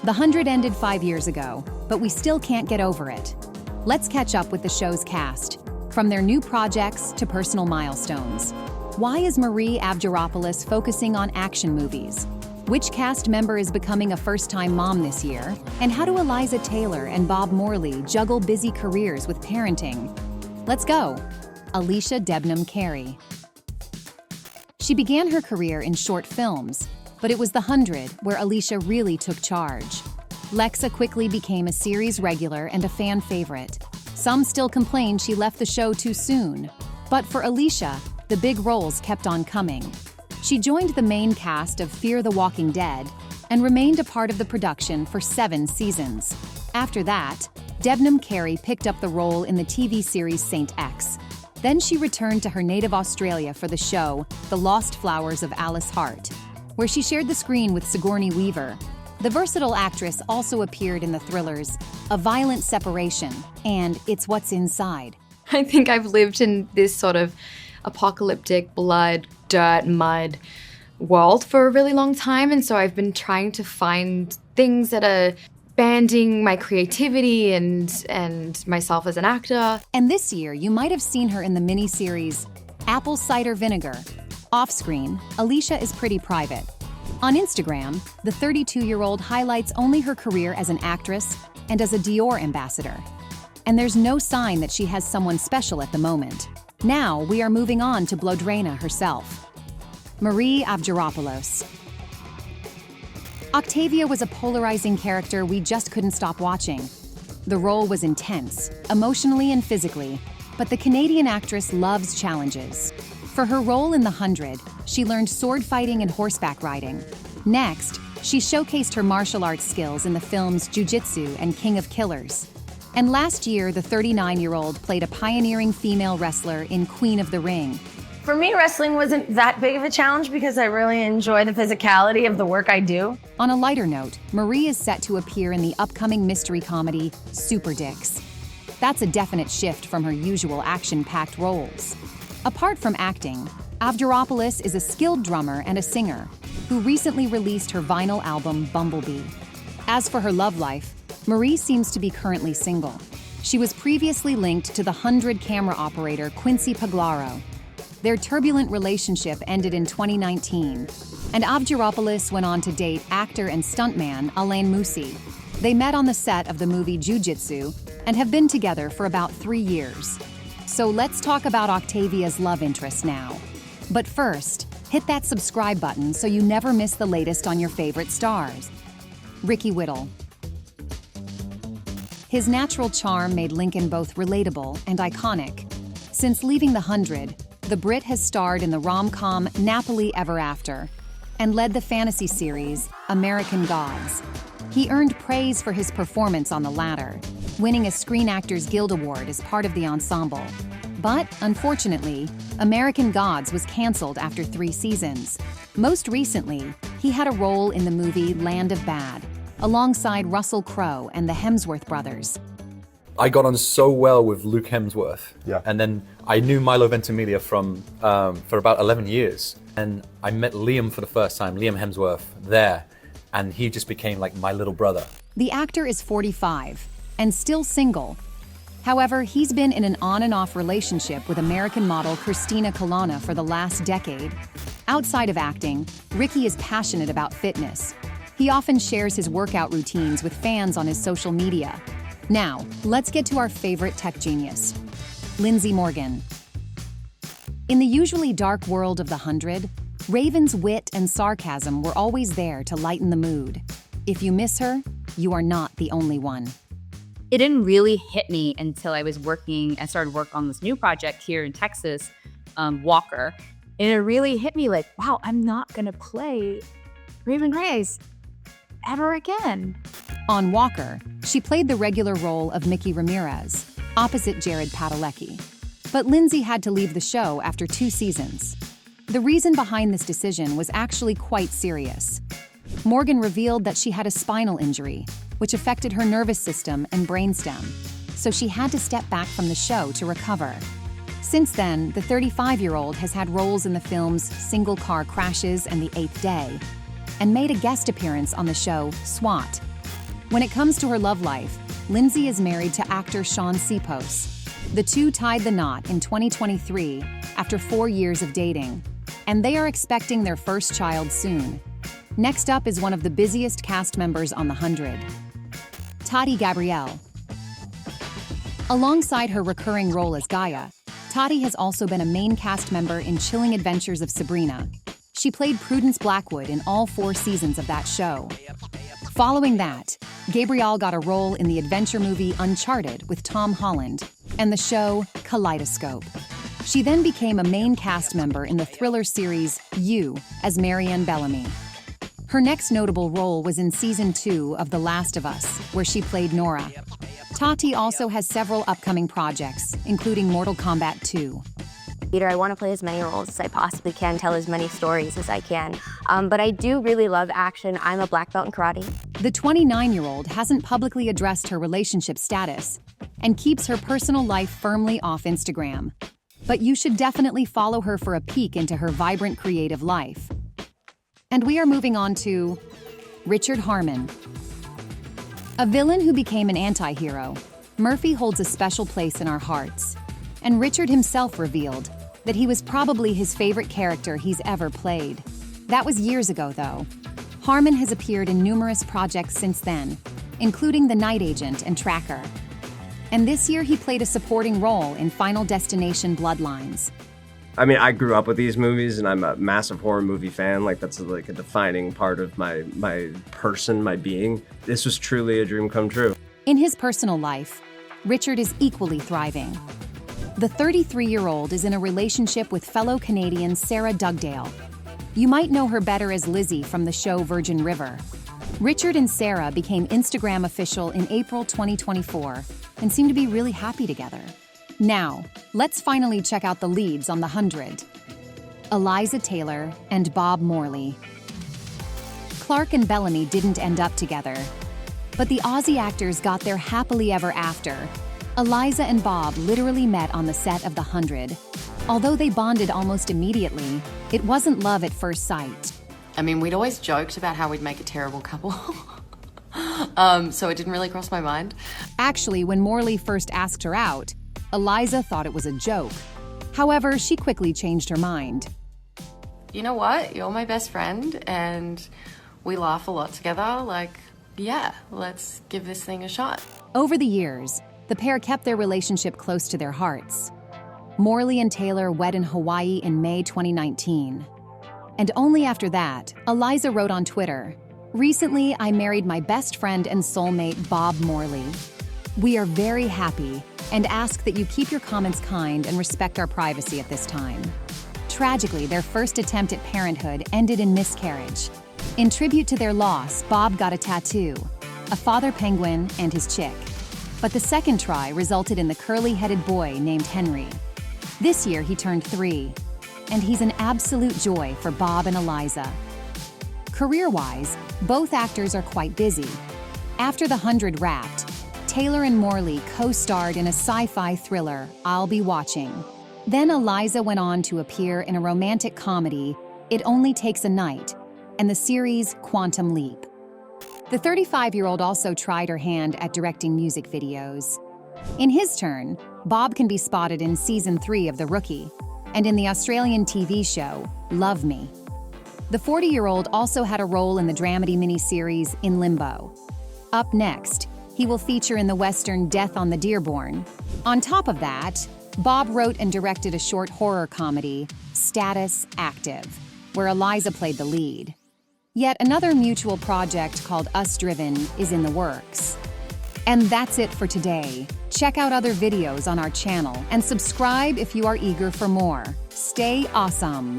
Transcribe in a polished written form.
The 100 ended 5 years ago, but we still can't get over it. Let's catch up with the show's cast, from their new projects to personal milestones. Why is Marie Avgeropoulos focusing on action movies? Which cast member is becoming a first-time mom this year? And how do Eliza Taylor and Bob Morley juggle busy careers with parenting? Let's go! Alycia Debnam-Care. She began her career in short films, but it was The 100 where Alicia really took charge. Lexa quickly became a series regular and a fan favorite. Some still complained she left the show too soon. But for Alicia, the big roles kept on coming. She joined the main cast of Fear the Walking Dead and remained a part of the production for 7 seasons. After that, Debnam-Care picked up the role in the TV series Saint X. Then she returned to her native Australia for the show The Lost Flowers of Alice Hart, where she shared the screen with Sigourney Weaver. The versatile actress also appeared in the thrillers A Violent Separation and It's What's Inside. I think I've lived in this sort of apocalyptic blood, dirt, mud world for a really long time, and so I've been trying to find things that are banding my creativity and myself as an actor. And this year, you might have seen her in the miniseries Apple Cider Vinegar. Off-screen, Alicia is pretty private. On Instagram, the 32-year-old highlights only her career as an actress and as a Dior ambassador. And there's no sign that she has someone special at the moment. Now, we are moving on to Blodreina herself. Marie Avgeropoulos. Octavia was a polarizing character we just couldn't stop watching. The role was intense, emotionally and physically, but the Canadian actress loves challenges. For her role in The 100, she learned sword fighting and horseback riding. Next, she showcased her martial arts skills in the films Jiu-Jitsu and King of Killers. And last year, the 39-year-old played a pioneering female wrestler in Queen of the Ring. For me, wrestling wasn't that big of a challenge because I really enjoy the physicality of the work I do. On a lighter note, Marie is set to appear in the upcoming mystery comedy Super Dicks. That's a definite shift from her usual action-packed roles. Apart from acting, Avgeropoulos is a skilled drummer and a singer who recently released her vinyl album Bumblebee. As for her love life, Marie seems to be currently single. She was previously linked to the 100 camera operator Quincy Paglaro. Their turbulent relationship ended in 2019, and Avgeropoulos went on to date actor and stuntman Alain Moussi. They met on the set of the movie Jiu-Jitsu and have been together for about 3 years. So let's talk about Octavia's love interest now. But first, hit that subscribe button so you never miss the latest on your favorite stars. Whittle. His natural charm made Lincoln both relatable and iconic. Since leaving The 100, the Brit has starred in the rom-com Napoli Ever After and led the fantasy series American Gods. He earned praise for his performance on the latter, winning a Screen Actors Guild Award as part of the ensemble. But, unfortunately, American Gods was canceled after 3 seasons. Most recently, he had a role in the movie Land of Bad, alongside Russell Crowe and the Hemsworth brothers. I got on so well with Luke Hemsworth. Yeah. And then I knew Milo Ventimiglia for about 11 years. And I met Liam for the first time, Liam Hemsworth, there. And he just became like my little brother. The actor is 45 and still single. However, he's been in an on and off relationship with American model Christina Colonna for the last decade. Outside of acting, Ricky is passionate about fitness. He often shares his workout routines with fans on his social media. Now, let's get to our favorite tech genius, Lindsey Morgan. In the usually dark world of The 100, Raven's wit and sarcasm were always there to lighten the mood. If you miss her, you are not the only one. It didn't really hit me until I started work on this new project here in Texas, Walker. And it really hit me like, wow, I'm not gonna play Raven Grace ever again. On Walker, she played the regular role of Mickey Ramirez, opposite Jared Padalecki. But Lindsay had to leave the show after 2 seasons. The reason behind this decision was actually quite serious. Morgan revealed that she had a spinal injury, which affected her nervous system and brainstem, so she had to step back from the show to recover. Since then, the 35-year-old has had roles in the films Single Car Crashes and The Eighth Day, and made a guest appearance on the show SWAT. When it comes to her love life, Lindsay is married to actor Sean Sipos. The two tied the knot in 2023 after 4 years of dating, and they are expecting their first child soon. Next up is one of the busiest cast members on The 100, Tati Gabrielle. Alongside her recurring role as Gaia, Tati has also been a main cast member in Chilling Adventures of Sabrina. She played Prudence Blackwood in all 4 seasons of that show. Following that, Gabrielle got a role in the adventure movie Uncharted with Tom Holland and the show Kaleidoscope. She then became a main cast member in the thriller series You as Marianne Bellamy. Her next notable role was in Season 2 of The Last of Us, where she played Nora. Tati also has several upcoming projects, including Mortal Kombat 2. I want to play as many roles as I possibly can, tell as many stories as I can. But I do really love action. I'm a black belt in karate. The 29-year-old hasn't publicly addressed her relationship status and keeps her personal life firmly off Instagram. But you should definitely follow her for a peek into her vibrant creative life. And we are moving on to Richard Harmon. A villain who became an anti-hero, Murphy holds a special place in our hearts. And Richard himself revealed that he was probably his favorite character he's ever played. That was years ago, though. Harmon has appeared in numerous projects since then, including The Night Agent and Tracker. And this year he played a supporting role in Final Destination Bloodlines. I mean, I grew up with these movies, and I'm a massive horror movie fan. Like, that's like a defining part of my person, my being. This was truly a dream come true. In his personal life, Richard is equally thriving. The 33-year-old is in a relationship with fellow Canadian Sarah Dugdale. You might know her better as Lizzie from the show Virgin River. Richard and Sarah became Instagram official in April 2024 and seem to be really happy together. Now, let's finally check out the leads on The 100. Eliza Taylor and Bob Morley. Clark and Bellamy didn't end up together, but the Aussie actors got their happily ever after. Eliza and Bob literally met on the set of The 100. Although they bonded almost immediately, it wasn't love at first sight. I mean, we'd always joked about how we'd make a terrible couple. So it didn't really cross my mind. Actually, when Morley first asked her out, Eliza thought it was a joke. However, she quickly changed her mind. You know what? You're my best friend, and we laugh a lot together. Like, yeah, let's give this thing a shot. Over the years, the pair kept their relationship close to their hearts. Morley and Taylor wed in Hawaii in May 2019. And only after that, Eliza wrote on Twitter, "Recently, I married my best friend and soulmate, Bob Morley. We are very happy and ask that you keep your comments kind and respect our privacy at this time." Tragically, their first attempt at parenthood ended in miscarriage. In tribute to their loss, Bob got a tattoo, a father penguin and his chick. But the second try resulted in the curly-headed boy named Henry. This year, he turned 3, and he's an absolute joy for Bob and Eliza. Career-wise, both actors are quite busy. After The 100 wrapped, Taylor and Morley co-starred in a sci-fi thriller, I'll Be Watching. Then Eliza went on to appear in a romantic comedy, It Only Takes a Night, and the series Quantum Leap. The 35-year-old also tried her hand at directing music videos. In his turn, Bob can be spotted in Season 3 of The Rookie, and in the Australian TV show, Love Me. The 40-year-old also had a role in the dramedy miniseries In Limbo. Up next, he will feature in the western Death on the Dearborn. On top of that, Bob wrote and directed a short horror comedy, Status Active, where Eliza played the lead. Yet another mutual project called Us Driven is in the works. And that's it for today. Check out other videos on our channel and subscribe if you are eager for more. Stay awesome!